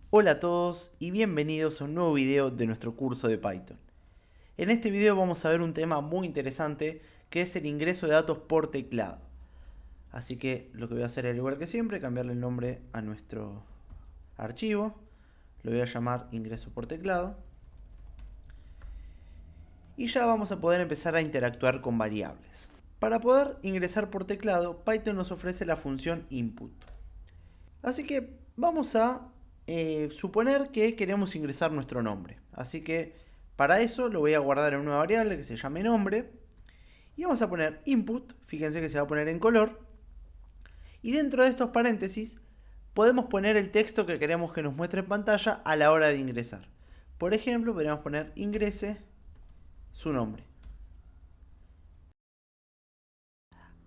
Hola a todos y bienvenidos a un nuevo video de nuestro curso de Python. En este video vamos a ver un tema muy interesante que es el ingreso de datos por teclado. Así que lo que voy a hacer, al igual que siempre, cambiarle el nombre a nuestro archivo. Lo voy a llamar ingreso por teclado. Y ya vamos a poder empezar a interactuar con variables. Para poder ingresar por teclado, Python nos ofrece la función input. Así que vamos a suponer que queremos ingresar nuestro nombre. Así que para eso lo voy a guardar en una variable que se llame nombre. Y vamos a poner input, fíjense que se va a poner en color. Y dentro de estos paréntesis podemos poner el texto que queremos que nos muestre en pantalla a la hora de ingresar. Por ejemplo, podríamos poner ingrese su nombre.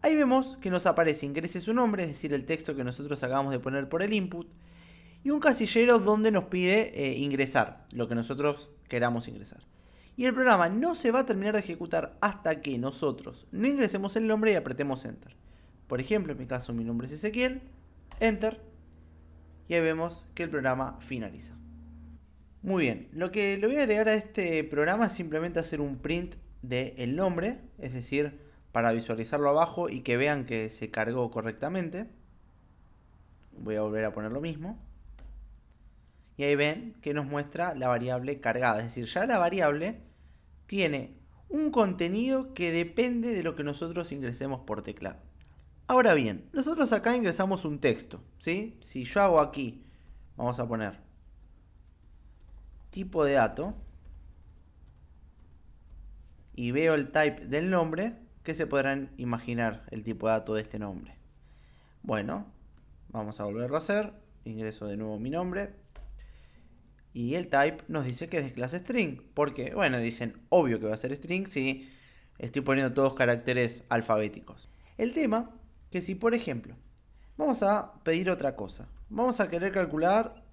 Ahí vemos que nos aparece ingrese su nombre, es decir, el texto que nosotros acabamos de poner por el input. Y un casillero donde nos pide ingresar lo que nosotros queramos ingresar. Y el programa no se va a terminar de ejecutar hasta que nosotros no ingresemos el nombre y apretemos Enter. Por ejemplo, en mi caso mi nombre es Ezequiel, Enter, y ahí vemos que el programa finaliza. Muy bien, lo que le voy a agregar a este programa es simplemente hacer un print del nombre, es decir, para visualizarlo abajo y que vean que se cargó correctamente. Voy a volver a poner lo mismo. Y ahí ven que nos muestra la variable cargada. Es decir, ya la variable tiene un contenido que depende de lo que nosotros ingresemos por teclado. Ahora bien, nosotros acá ingresamos un texto, ¿sí? Si yo hago aquí, vamos a poner tipo de dato y veo el type del nombre, ¿qué se podrán imaginar el tipo de dato de este nombre? Bueno, vamos a volverlo a hacer. Ingreso de nuevo mi nombre. Y el type nos dice que es de clase string. Porque, bueno, dicen obvio que va a ser string si estoy poniendo todos caracteres alfabéticos. El tema, que si por ejemplo, vamos a pedir otra cosa. Vamos a querer calcular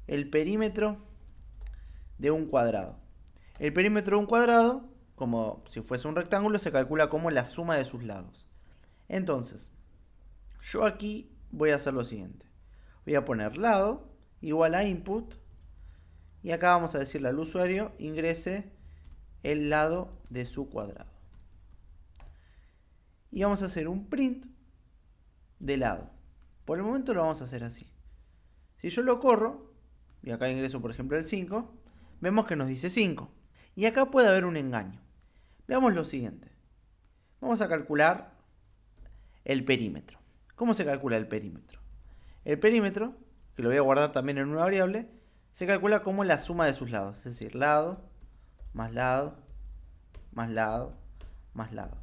el perímetro de un cuadrado. El perímetro de un cuadrado, como si fuese un rectángulo, se calcula como la suma de sus lados. Entonces, yo aquí voy a hacer lo siguiente. Voy a poner lado igual a input. Y acá vamos a decirle al usuario ingrese el lado de su cuadrado. Y vamos a hacer un print de lado. Por el momento lo vamos a hacer así. Si yo lo corro, y acá ingreso por ejemplo el 5, vemos que nos dice 5. Y acá puede haber un engaño. Veamos lo siguiente. Vamos a calcular el perímetro. ¿Cómo se calcula el perímetro? El perímetro, que lo voy a guardar también en una variable, se calcula como la suma de sus lados. Es decir, lado, más lado, más lado, más lado.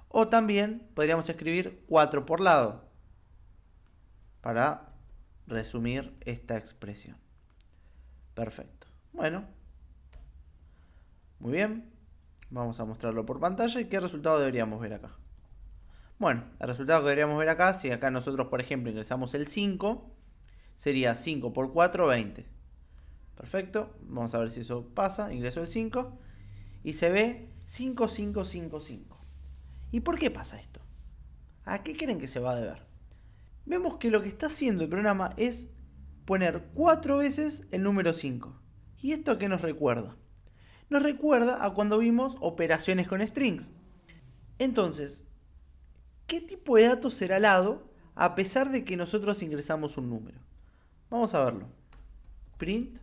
O también podríamos escribir 4 por lado para resumir esta expresión. Perfecto. Bueno, muy bien. Vamos a mostrarlo por pantalla y qué resultado deberíamos ver acá. Bueno, el resultado que deberíamos ver acá, si acá nosotros por ejemplo ingresamos el 5, sería 5 por 4, 20. Perfecto, vamos a ver si eso pasa. Ingreso el 5 y se ve 5, 5, 5, 5. ¿Y por qué pasa esto? ¿A qué creen que se va a deber? Vemos que lo que está haciendo el programa es poner 4 veces el número 5. ¿Y esto a qué nos recuerda? Nos recuerda a cuando vimos operaciones con strings. Entonces, ¿qué tipo de dato será lado a pesar de que nosotros ingresamos un número? Vamos a verlo. Print.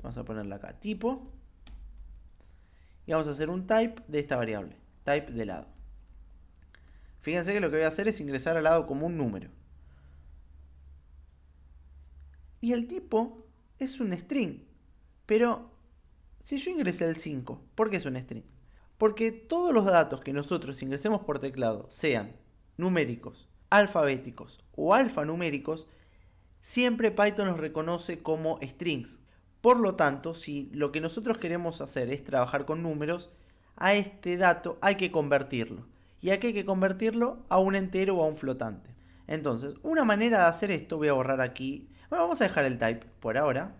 Vamos a ponerle acá tipo. Y vamos a hacer un type de esta variable. Type de lado. Fíjense que lo que voy a hacer es ingresar al lado como un número. Y el tipo es un string. Pero si yo ingresé el 5, ¿por qué es un string? Porque todos los datos que nosotros ingresemos por teclado, sean numéricos, alfabéticos o alfanuméricos, siempre Python los reconoce como strings. Por lo tanto, si lo que nosotros queremos hacer es trabajar con números, a este dato hay que convertirlo. Y aquí hay que convertirlo a un entero o a un flotante. Entonces, una manera de hacer esto, voy a borrar aquí, bueno, vamos a dejar el type por ahora,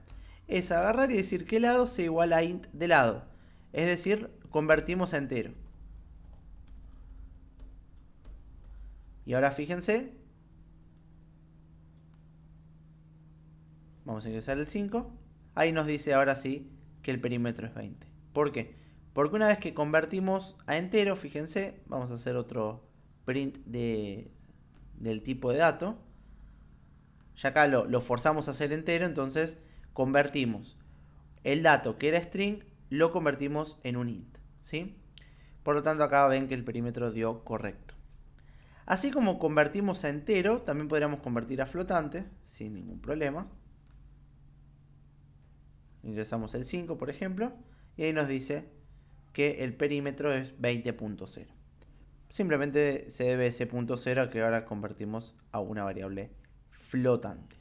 es agarrar y decir que lado sea igual a int de lado. Es decir, convertimos a entero. Y ahora fíjense Vamos a ingresar el 5. Ahí nos dice ahora sí que el perímetro es 20. ¿Por qué? Porque una vez que convertimos a entero, fíjense, vamos a hacer otro print del tipo de dato. Ya acá lo forzamos a ser entero, entonces convertimos el dato que era string, lo convertimos en un int, ¿sí? Por lo tanto acá ven que el perímetro dio correcto. Así como convertimos a entero, también podríamos convertir a flotante, sin ningún problema. Ingresamos el 5, por ejemplo, y ahí nos dice que el perímetro es 20.0. Simplemente se debe ese punto 0 que ahora convertimos a una variable flotante.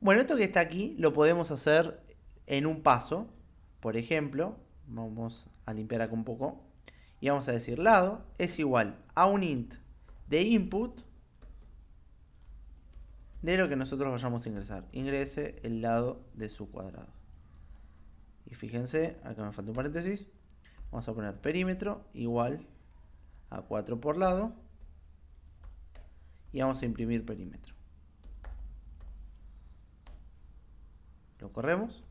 Bueno, esto que está aquí lo podemos hacer en un paso. Por ejemplo, vamos a limpiar acá un poco y vamos a decir lado es igual a un int de input de lo que nosotros vayamos a ingresar. Ingrese el lado de su cuadrado. Y fíjense, acá me falta un paréntesis. Vamos a poner perímetro igual a 4 por lado. Y vamos a imprimir perímetro. Lo corremos.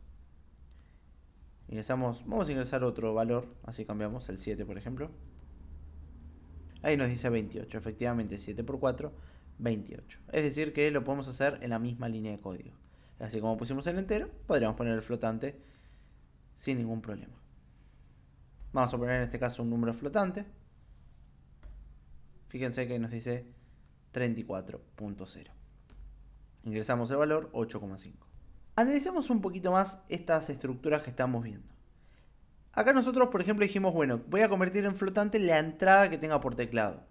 Ingresamos, vamos a ingresar otro valor. Así cambiamos el 7, por ejemplo. Ahí nos dice 28. Efectivamente, 7 por 4, 28. Es decir, que lo podemos hacer en la misma línea de código. Así como pusimos el entero, podríamos poner el flotante sin ningún problema. Vamos a poner en este caso un número flotante. Fíjense que nos dice 34.0. Ingresamos el valor 8,5. Analicemos un poquito más estas estructuras que estamos viendo. Acá nosotros, por ejemplo, dijimos, bueno, voy a convertir en flotante la entrada que tenga por teclado.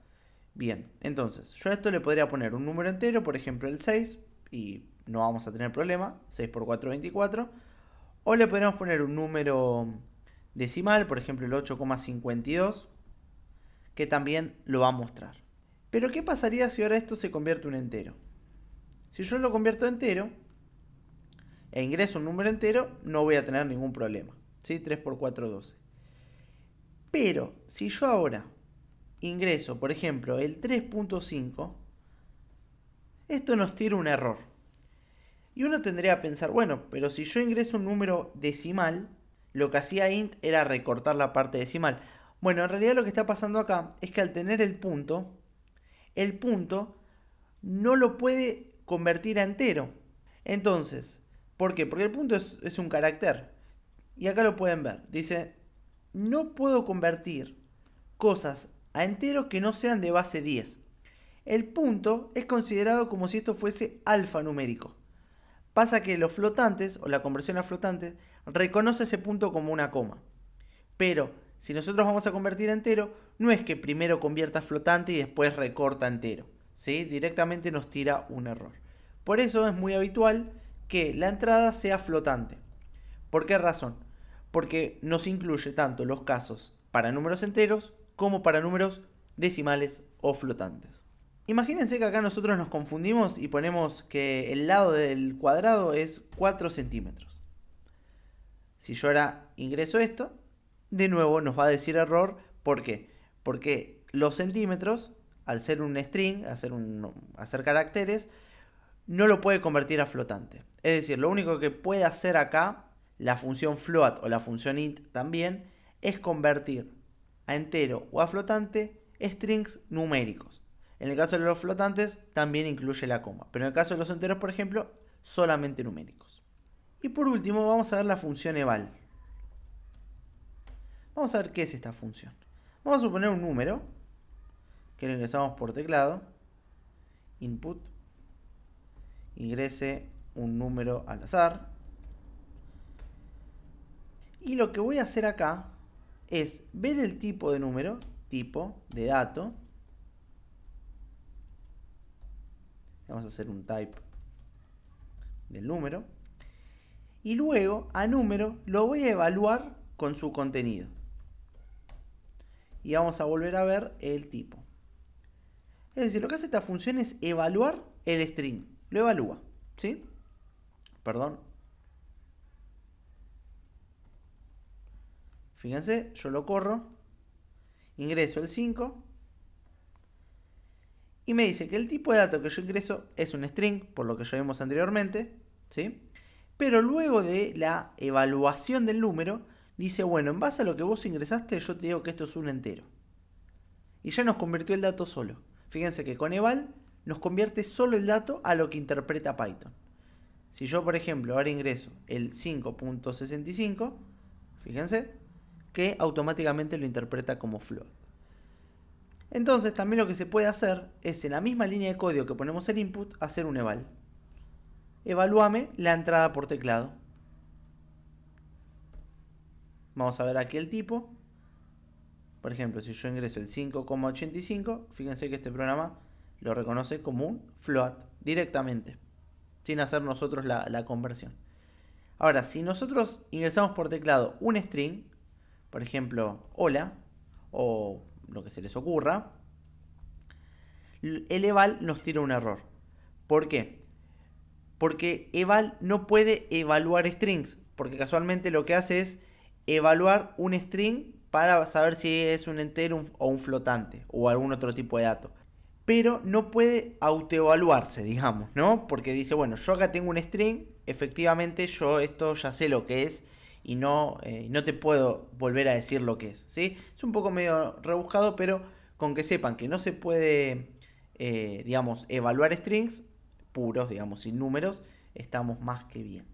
Bien, entonces, yo a esto le podría poner un número entero, por ejemplo el 6, y no vamos a tener problema, 6 por 4, 24. O le podríamos poner un número decimal, por ejemplo el 8,52, que también lo va a mostrar. Pero ¿qué pasaría si ahora esto se convierte en un entero? Si yo lo convierto en entero e ingreso un número entero, no voy a tener ningún problema. ¿Sí? 3 por 4, 12. Pero si yo ahora ingreso, por ejemplo, el 3.5, esto nos tira un error. Y uno tendría que pensar, bueno, pero si yo ingreso un número decimal, lo que hacía int era recortar la parte decimal. Bueno, en realidad lo que está pasando acá es que al tener el punto no lo puede convertir a entero. Entonces, ¿por qué? Porque el punto es un carácter. Y acá lo pueden ver. Dice, no puedo convertir cosas a enteros que no sean de base 10. El punto es considerado como si esto fuese alfanumérico. Pasa que los flotantes, o la conversión a flotantes, reconoce ese punto como una coma. Pero si nosotros vamos a convertir a entero, no es que primero convierta a flotante y después recorta a entero. ¿Sí? Directamente nos tira un error. Por eso es muy habitual que la entrada sea flotante. ¿Por qué razón? Porque nos incluye tanto los casos para números enteros como para números decimales o flotantes. Imagínense que acá nosotros nos confundimos y ponemos que el lado del cuadrado es 4 centímetros. Si yo ahora ingreso esto, de nuevo nos va a decir error. ¿Por qué? Porque los centímetros, al ser un string, hacer caracteres, no lo puede convertir a flotante. Es decir, lo único que puede hacer acá la función float o la función int también es convertir a entero o a flotante strings numéricos. En el caso de los flotantes también incluye la coma, pero en el caso de los enteros, por ejemplo, solamente numéricos. Y por último vamos a ver la función eval. Vamos a ver qué es esta función. Vamos a suponer un número que lo ingresamos por teclado, input, ingrese un número al azar. Y lo que voy a hacer acá es ver el tipo de número, tipo de dato. Vamos a hacer un type del número. Y luego a número lo voy a evaluar con su contenido. Y vamos a volver a ver el tipo. Es decir, lo que hace esta función es evaluar el string. Lo evalúa. ¿Sí? Perdón. Fíjense, yo lo corro. Ingreso el 5. Y me dice que el tipo de dato que yo ingreso es un string, por lo que ya vimos anteriormente. ¿Sí? Pero luego de la evaluación del número, dice, bueno, en base a lo que vos ingresaste, yo te digo que esto es un entero. Y ya nos convirtió el dato solo. Fíjense que con eval nos convierte solo el dato a lo que interpreta Python. Si yo, por ejemplo, ahora ingreso el 5.65, fíjense que automáticamente lo interpreta como float. Entonces también lo que se puede hacer es en la misma línea de código que ponemos el input, hacer un eval. Evalúame la entrada por teclado. Vamos a ver aquí el tipo. Por ejemplo, si yo ingreso el 5.85, fíjense que este programa lo reconoce como un float directamente, sin hacer nosotros la conversión. Ahora, si nosotros ingresamos por teclado un string, por ejemplo, hola, o lo que se les ocurra, el eval nos tira un error. ¿Por qué? Porque eval no puede evaluar strings, porque casualmente lo que hace es evaluar un string para saber si es un entero o un flotante o algún otro tipo de dato. Pero no puede autoevaluarse, digamos, ¿no? Porque dice, bueno, yo acá tengo un string, efectivamente yo esto ya sé lo que es y no te puedo volver a decir lo que es, ¿sí? Es un poco medio rebuscado, pero con que sepan que no se puede, digamos, evaluar strings puros, digamos, sin números, estamos más que bien.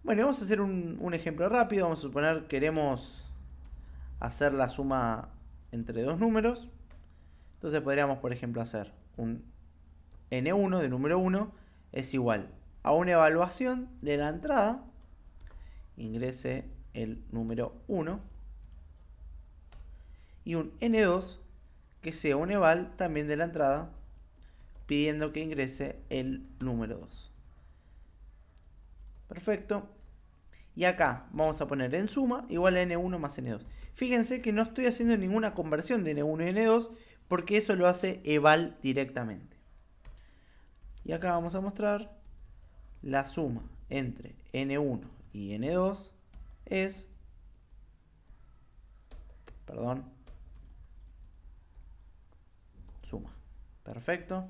Bueno, vamos a hacer un ejemplo rápido. Vamos a suponer que queremos hacer la suma entre dos números. Entonces podríamos, por ejemplo, hacer un n1 de número 1 es igual a una evaluación de la entrada. Ingrese el número 1. Y un n2 que sea un eval también de la entrada, pidiendo que ingrese el número 2. Perfecto. Y acá vamos a poner en suma igual a n1 más n2. Fíjense que no estoy haciendo ninguna conversión de n1 y n2 porque eso lo hace eval directamente. Y acá vamos a mostrar la suma entre n1 y n2 es, suma. Perfecto.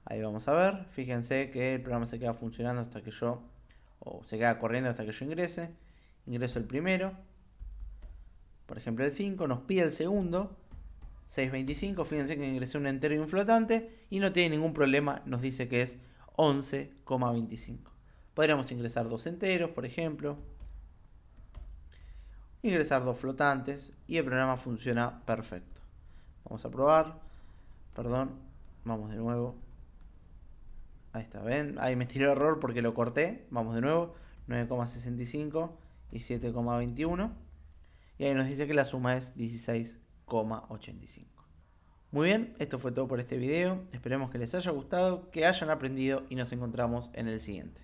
Ahí vamos a ver. Fíjense que el programa se queda funcionando hasta que yo, o se queda corriendo hasta que yo ingrese. Ingreso el primero. Por ejemplo el 5, nos pide el segundo. 625, fíjense que ingresé un entero y un flotante. Y no tiene ningún problema, nos dice que es 11,25. Podríamos ingresar dos enteros, por ejemplo. Ingresar dos flotantes. Y el programa funciona perfecto. Vamos a probar. Perdón, vamos de nuevo. Ahí está, ¿ven? Ahí me tiró error porque lo corté. Vamos de nuevo. 9,65 y 7,21. Y ahí nos dice que la suma es 16,85. Muy bien, esto fue todo por este video. Esperemos que les haya gustado, que hayan aprendido y nos encontramos en el siguiente.